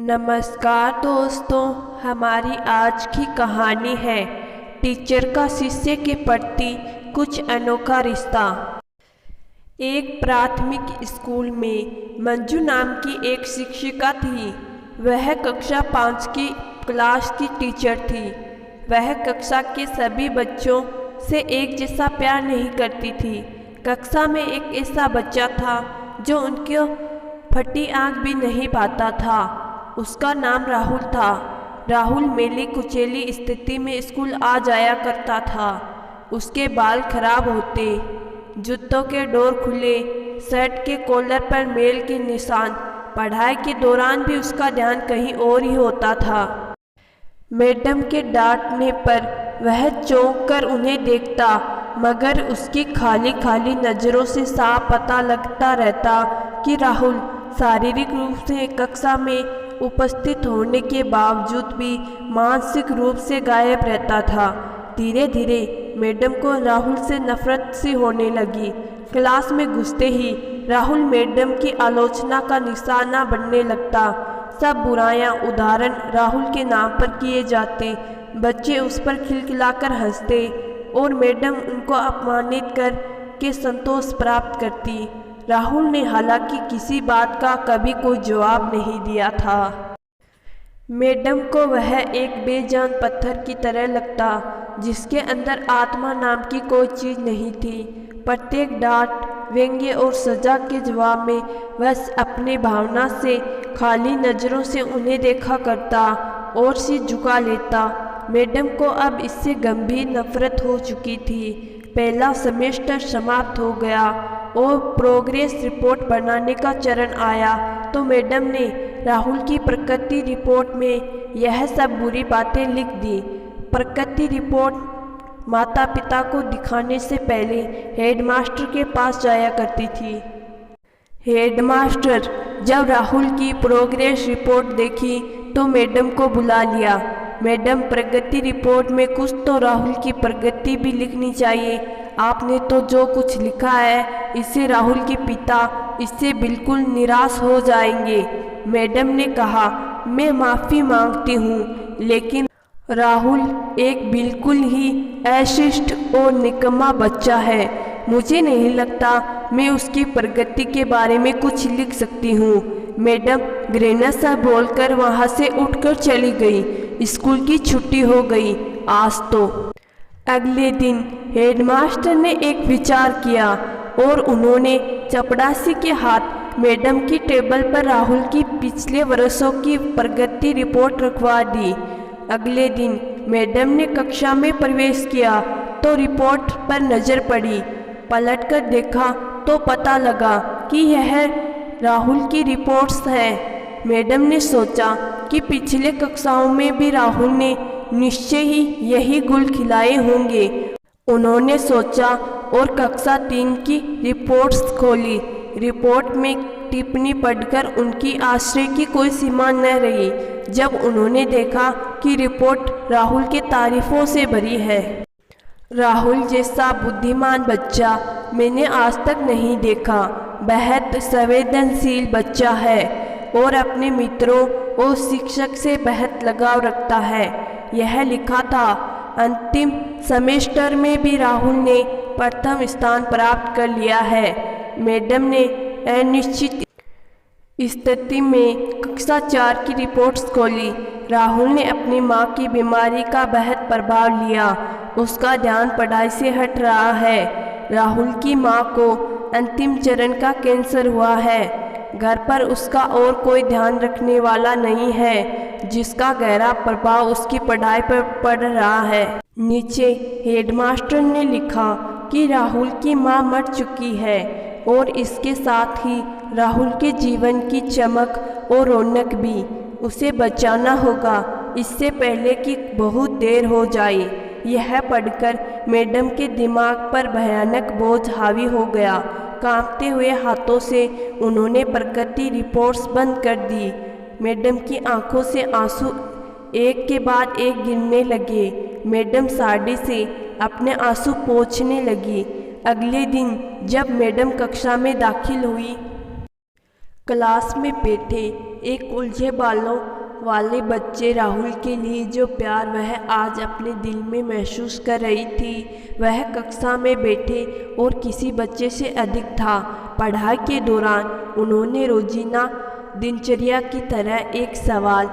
नमस्कार दोस्तों, हमारी आज की कहानी है टीचर का शिष्य के प्रति कुछ अनोखा रिश्ता। एक प्राथमिक स्कूल में मंजू नाम की एक शिक्षिका थी। वह कक्षा 5 की क्लास की टीचर थी। वह कक्षा के सभी बच्चों से एक जैसा प्यार नहीं करती थी। कक्षा में एक ऐसा बच्चा था जो उनकी फटी आंख भी नहीं पाता था। उसका नाम राहुल था। राहुल मेली कुचेली स्थिति में स्कूल आ जाया करता था। उसके बाल खराब होते, जूतों के डोर खुले, शर्ट के कॉलर पर मेल के निशान। पढ़ाई के दौरान भी उसका ध्यान कहीं और ही होता था। मैडम के डांटने पर वह चौंक कर उन्हें देखता, मगर उसकी खाली खाली नज़रों से साफ पता लगता रहता कि राहुल शारीरिक रूप से कक्षा में उपस्थित होने के बावजूद भी मानसिक रूप से गायब रहता था। धीरे धीरे मैडम को राहुल से नफरत सी होने लगी। क्लास में घुसते ही राहुल मैडम की आलोचना का निशाना बनने लगता। सब बुराइयां उदाहरण राहुल के नाम पर किए जाते। बच्चे उस पर खिलखिलाकर हंसते और मैडम उनको अपमानित कर के संतोष प्राप्त करती। राहुल ने हालांकि किसी बात का कभी कोई जवाब नहीं दिया था। मैडम को वह एक बेजान पत्थर की तरह लगता, जिसके अंदर आत्मा नाम की कोई चीज़ नहीं थी। प्रत्येक डांट, व्यंग्य और सजा के जवाब में वह अपने भावना से खाली नज़रों से उन्हें देखा करता और सिर झुका लेता। मैडम को अब इससे गंभीर नफरत हो चुकी थी। पहला सेमेस्टर समाप्त हो गया और प्रोग्रेस रिपोर्ट बनाने का चरण आया तो मैडम ने राहुल की प्रकृति रिपोर्ट में यह सब बुरी बातें लिख दी। प्रकृति रिपोर्ट माता पिता को दिखाने से पहले हेडमास्टर के पास जाया करती थी। हेडमास्टर जब राहुल की प्रोग्रेस रिपोर्ट देखी तो मैडम को बुला लिया। मैडम, प्रगति रिपोर्ट में कुछ तो राहुल की प्रगति भी लिखनी चाहिए। आपने तो जो कुछ लिखा है इससे राहुल के पिता इससे बिल्कुल निराश हो जाएंगे। मैडम ने कहा, मैं माफ़ी मांगती हूँ, लेकिन राहुल एक बिल्कुल ही अशिष्ट और निकम्मा बच्चा है। मुझे नहीं लगता मैं उसकी प्रगति के बारे में कुछ लिख सकती हूँ। मैडम घृणा सा बोलकर वहाँ से उठकर चली गई। स्कूल की छुट्टी हो गई आज तो। अगले दिन हेडमास्टर ने एक विचार किया और उन्होंने चपरासी के हाथ मैडम की टेबल पर राहुल की पिछले वर्षों की प्रगति रिपोर्ट रखवा दी। अगले दिन मैडम ने कक्षा में प्रवेश किया तो रिपोर्ट पर नज़र पड़ी। पलटकर देखा तो पता लगा कि यह राहुल की रिपोर्ट्स हैं। मैडम ने सोचा कि पिछले कक्षाओं में भी राहुल ने निश्चय ही यही गुल खिलाए होंगे। उन्होंने सोचा और कक्षा 3 की रिपोर्ट्स खोली। रिपोर्ट में टिप्पणी पढ़कर उनकी आश्चर्य की कोई सीमा न रही जब उन्होंने देखा कि रिपोर्ट राहुल के तारीफों से भरी है। राहुल जैसा बुद्धिमान बच्चा मैंने आज तक नहीं देखा। बेहद संवेदनशील बच्चा है और अपने मित्रों और शिक्षक से बेहद लगाव रखता है, यह लिखा था। अंतिम सेमेस्टर में भी राहुल ने प्रथम स्थान प्राप्त कर लिया है। मैडम ने अनिश्चित स्थिति में कक्षा 4 की रिपोर्ट्स खोली। राहुल ने अपनी माँ की बीमारी का बेहद प्रभाव लिया। उसका ध्यान पढ़ाई से हट रहा है। राहुल की माँ को अंतिम चरण का कैंसर हुआ है। घर पर उसका और कोई ध्यान रखने वाला नहीं है, जिसका गहरा प्रभाव उसकी पढ़ाई पर पड़ रहा है। नीचे हेडमास्टर ने लिखा कि राहुल की माँ मर चुकी है और इसके साथ ही राहुल के जीवन की चमक और रौनक भी। उसे बचाना होगा इससे पहले कि बहुत देर हो जाए। यह पढ़कर मैडम के दिमाग पर भयानक बोझ हावी हो गया। कांपते हुए हाथों से उन्होंने प्रगति रिपोर्ट्स बंद कर दी। मैडम की आंखों से आंसू एक के बाद एक गिरने लगे। मैडम साड़ी से अपने आंसू पोंछने लगी। अगले दिन जब मैडम कक्षा में दाखिल हुई, क्लास में बैठे एक उलझे बालों वाले बच्चे राहुल के लिए जो प्यार वह आज अपने दिल में महसूस कर रही थी वह कक्षा में बैठे और किसी बच्चे से अधिक था। पढ़ाई के दौरान उन्होंने रोजीना दिनचर्या की तरह एक सवाल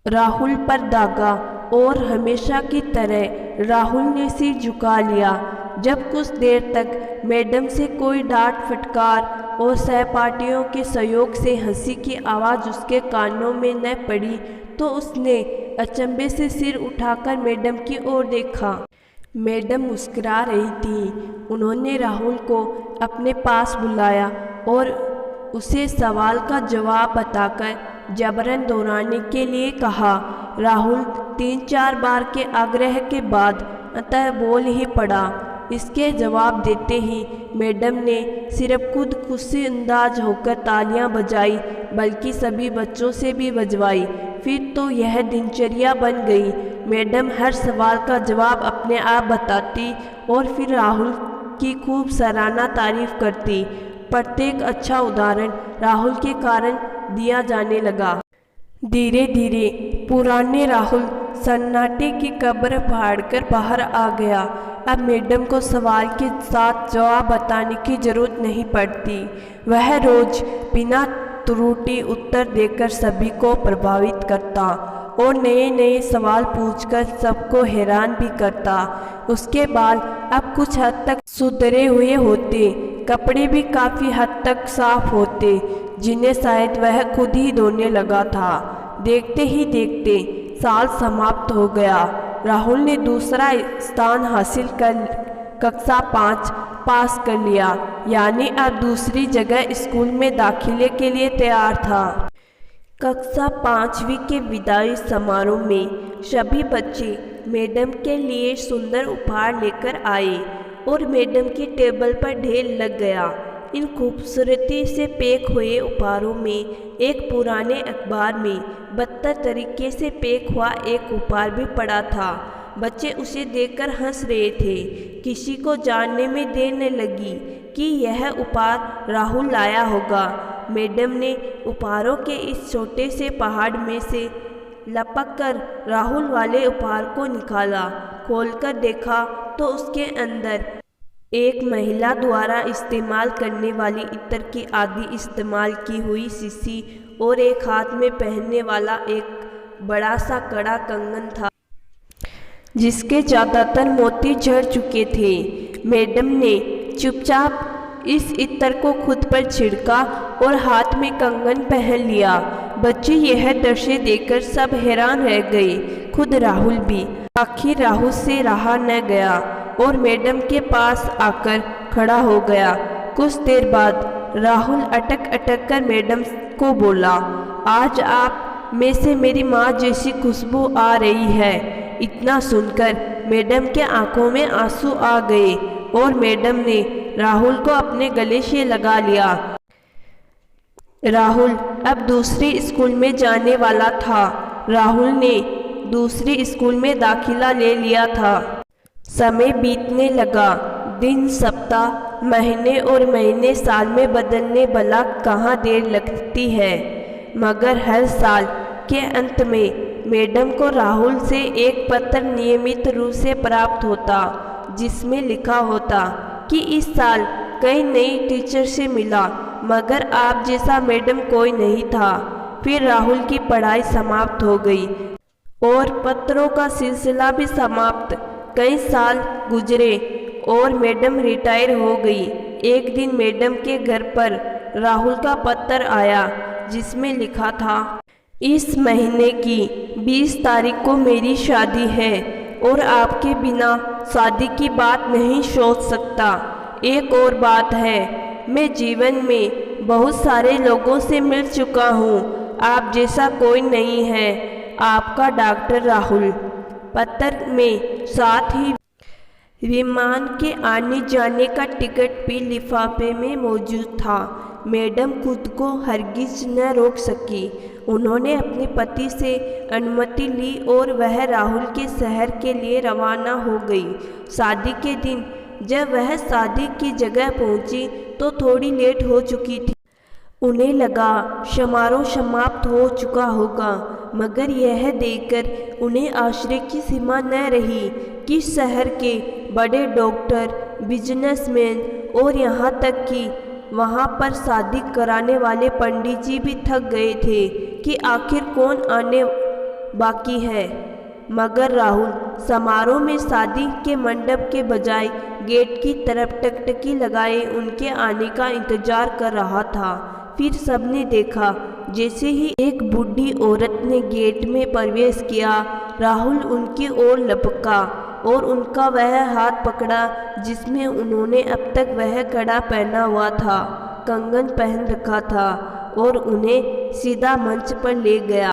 राहुल पर दागा और हमेशा की तरह राहुल ने सिर झुका लिया। जब कुछ देर तक मैडम से कोई डांट फटकार और सहपाठियों के सहयोग से हंसी की आवाज़ उसके कानों में न पड़ी तो उसने अचंभे से सिर उठाकर मैडम की ओर देखा। मैडम मुस्कुरा रही थी। उन्होंने राहुल को अपने पास बुलाया और उसे सवाल का जवाब बताकर जबरन दोहराने के लिए कहा। राहुल 3-4 बार के आग्रह के बाद अंततः बोल ही पड़ा। इसके जवाब देते ही मैडम ने सिर्फ खुद खुशी अंदाज होकर तालियां बजाई बल्कि सभी बच्चों से भी बजवाई। फिर तो यह दिनचर्या बन गई। मैडम हर सवाल का जवाब अपने आप बताती और फिर राहुल की खूब सराहना तारीफ करती। प्रत्येक अच्छा उदाहरण राहुल के कारण दिया जाने लगा। धीरे धीरे पुराने राहुल सन्नाटे की कब्र फाड़कर बाहर आ गया। अब मैडम को सवाल के साथ जवाब बताने की जरूरत नहीं पड़ती। वह रोज बिना त्रुटि उत्तर देकर सभी को प्रभावित करता और नए नए सवाल पूछकर सबको हैरान भी करता। उसके बाल अब कुछ हद तक सुधरे हुए होते, कपड़े भी काफ़ी हद तक साफ होते जिन्हें शायद वह खुद ही धोने लगा था। देखते ही देखते साल समाप्त हो गया। राहुल ने दूसरा स्थान हासिल कर कक्षा 5 पास कर लिया, यानी अब दूसरी जगह स्कूल में दाखिले के लिए तैयार था। कक्षा 5वीं के विदाई समारोह में सभी बच्चे मैडम के लिए सुंदर उपहार लेकर आए और मैडम की टेबल पर ढेर लग गया। इन खूबसूरती से पैक हुए उपहारों में एक पुराने अखबार में बदतर तरीके से पैक हुआ एक उपहार भी पड़ा था। बच्चे उसे देखकर हंस रहे थे। किसी को जानने में देर न लगी कि यह उपहार राहुल लाया होगा। मैडम ने उपहारों के इस छोटे से पहाड़ में से लपक कर राहुल वाले उपहार को निकाला। खोलकर देखा तो उसके अंदर एक महिला द्वारा इस्तेमाल करने वाली इत्र की आदि इस्तेमाल की हुई शीशी और एक हाथ में पहनने वाला एक बड़ा सा कड़ा कंगन था जिसके ज़्यादातर मोती झड़ चुके थे। मैडम ने चुपचाप इस इत्र को खुद पर छिड़का और हाथ में कंगन पहन लिया। बच्चे यह दृश्य देखकर सब हैरान रह गए, खुद राहुल भी। आखिर राहुल से रहा न गया और मैडम के पास आकर खड़ा हो गया। कुछ देर बाद राहुल अटक अटक कर मैडम को बोला, आज आप में से मेरी माँ जैसी खुशबू आ रही है। इतना सुनकर मैडम के आंखों में आंसू आ गए और मैडम ने राहुल को अपने गले से लगा लिया। राहुल अब दूसरे स्कूल में जाने वाला था। राहुल ने दूसरे स्कूल में दाखिला ले लिया था। समय बीतने लगा। दिन, सप्ताह, महीने और महीने साल में बदलने भला कहाँ देर लगती है, मगर हर साल के अंत में मैडम को राहुल से एक पत्र नियमित रूप से प्राप्त होता जिसमें लिखा होता कि इस साल कई नई टीचर से मिला मगर आप जैसा मैडम कोई नहीं था। फिर राहुल की पढ़ाई समाप्त हो गई और पत्रों का सिलसिला भी समाप्त। कई साल गुजरे और मैडम रिटायर हो गई। एक दिन मैडम के घर पर राहुल का पत्र आया जिसमें लिखा था, इस महीने की 20 तारीख को मेरी शादी है और आपके बिना शादी की बात नहीं सोच सकता। एक और बात है, मैं जीवन में बहुत सारे लोगों से मिल चुका हूँ, आप जैसा कोई नहीं है। आपका डॉक्टर राहुल। पत्र में साथ ही विमान के आने जाने का टिकट भी लिफाफे में मौजूद था। मैडम खुद को हरगिज न रोक सकी। उन्होंने अपने पति से अनुमति ली और वह राहुल के शहर के लिए रवाना हो गई। शादी के दिन जब वह शादी की जगह पहुंची तो थोड़ी लेट हो चुकी थी। उन्हें लगा समारोह समाप्त हो चुका होगा, मगर यह देखकर उन्हें आश्चर्य की सीमा न रही कि शहर के बड़े डॉक्टर, बिजनेसमैन और यहाँ तक कि वहाँ पर शादी कराने वाले पंडित जी भी थक गए थे कि आखिर कौन आने बाकी है। मगर राहुल समारोह में शादी के मंडप के बजाय गेट की तरफ टकटकी लगाए उनके आने का इंतजार कर रहा था। फिर सबने देखा जैसे ही एक बूढ़ी औरत ने गेट में प्रवेश किया, राहुल उनकी ओर लपका और उनका वह हाथ पकड़ा जिसमें उन्होंने अब तक वह कड़ा पहना हुआ था, कंगन पहन रखा था, और उन्हें सीधा मंच पर ले गया।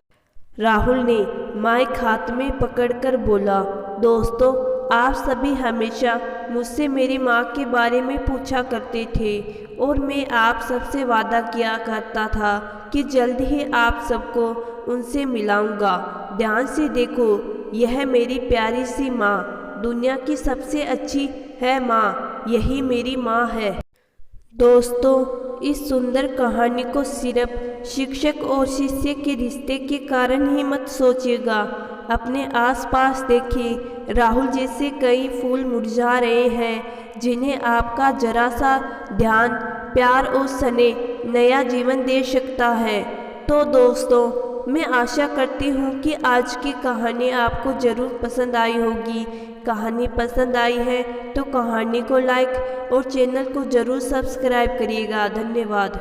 राहुल ने माइक हाथ में पकड़कर बोला, दोस्तों, आप सभी हमेशा मुझसे मेरी माँ के बारे में पूछा करते थे और मैं आप सबसे वादा किया करता था कि जल्द ही आप सबको उनसे मिलाऊंगा। ध्यान से देखो, यह मेरी प्यारी सी माँ, दुनिया की सबसे अच्छी है माँ, यही मेरी माँ है। दोस्तों, इस सुंदर कहानी को सिर्फ शिक्षक और शिष्य के रिश्ते के कारण ही मत सोचिएगा। अपने आसपास देखिए, राहुल जैसे कई फूल मुरझा रहे हैं जिन्हें आपका जरा सा ध्यान, प्यार और स्नेह नया जीवन दे सकता है। तो दोस्तों, मैं आशा करती हूँ कि आज की कहानी आपको ज़रूर पसंद आई होगी। कहानी पसंद आई है तो कहानी को लाइक और चैनल को ज़रूर सब्सक्राइब करिएगा। धन्यवाद।